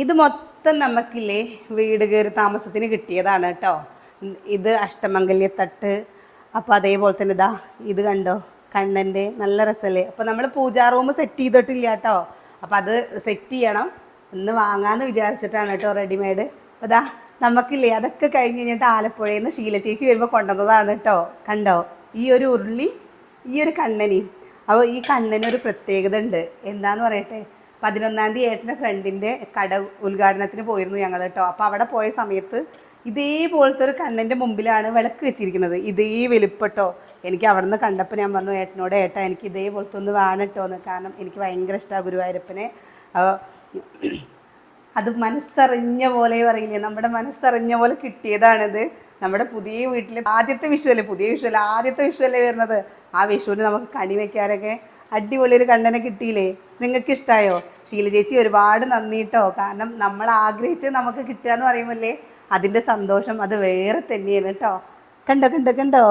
ഇത് മൊത്തം നമുക്കില്ലേ വീട് കയറി താമസത്തിന് കിട്ടിയതാണ് കേട്ടോ. ഇത് അഷ്ടമംഗല്യത്തട്ട്. അപ്പോൾ അതേപോലെ തന്നെ ഇതാ ഇത് കണ്ടോ, കണ്ണൻ്റെ നല്ല രസമല്ലേ. അപ്പോൾ നമ്മൾ പൂജാ റൂം സെറ്റ് ചെയ്തിട്ടില്ല കേട്ടോ. അപ്പോൾ അത് സെറ്റ് ചെയ്യണം, ഇന്ന് വാങ്ങാമെന്ന് വിചാരിച്ചിട്ടാണ് കേട്ടോ റെഡിമെയ്ഡ്. അപ്പോൾ ഇതാ നമുക്കില്ലേ അതൊക്കെ കഴിഞ്ഞ് കഴിഞ്ഞിട്ട് ആലപ്പുഴയിൽ നിന്ന് ഷീല ചേച്ചി വരുമ്പോൾ കൊണ്ടുവന്നതാണ് കേട്ടോ. കണ്ടോ ഈ ഒരു ഉരുളി, ഈ ഒരു കണ്ണനെയും. അപ്പോൾ ഈ കണ്ണനൊരു പ്രത്യേകത ഉണ്ട്. എന്താന്ന് പറയട്ടെ, 11-ാം തീയതി ഏട്ടൻ്റെ ഫ്രണ്ടിൻ്റെ കട ഉദ്ഘാടനത്തിന് പോയിരുന്നു ഞങ്ങൾ കേട്ടോ. അപ്പോൾ അവിടെ പോയ സമയത്ത് ഇതേപോലത്തെ ഒരു കണ്ണൻ്റെ മുമ്പിലാണ് വിളക്ക് വെച്ചിരിക്കുന്നത്. ഇതേ വലിപ്പട്ടോ. എനിക്ക് അവിടെ നിന്ന് കണ്ടപ്പോൾ ഞാൻ പറഞ്ഞു ഏട്ടനോട്, ഏട്ടാ എനിക്ക് ഇതേപോലത്തെ ഒന്ന് വേണം കേട്ടോ എന്ന്. കാരണം എനിക്ക് ഭയങ്കര ഇഷ്ടമാണ് ഗുരുവായൂരപ്പനെ. അത് മനസ്സറിഞ്ഞ പോലെ പറയില്ലേ, നമ്മുടെ മനസ്സറിഞ്ഞ പോലെ കിട്ടിയതാണിത്. നമ്മുടെ പുതിയ വീട്ടിൽ ആദ്യത്തെ വിഷുവല്ലേ, ആദ്യത്തെ വിഷുവല്ലേ വരുന്നത്. ആ വിഷുവിന് നമുക്ക് കണി വയ്ക്കാനൊക്കെ അടിപൊളി ഒരു കണ്ണനെ കിട്ടിയില്ലേ. നിങ്ങൾക്ക് ഇഷ്ടമായോ? ഷീല ചേച്ചി ഒരുപാട് നന്ദി കേട്ടോ. കാരണം നമ്മൾ ആഗ്രഹിച്ച് നമുക്ക് കിട്ടുക എന്ന് പറയുമ്പോഴല്ലേ അതിൻ്റെ സന്തോഷം അത് വേറെ തന്നെയാണ് കേട്ടോ. കണ്ടോ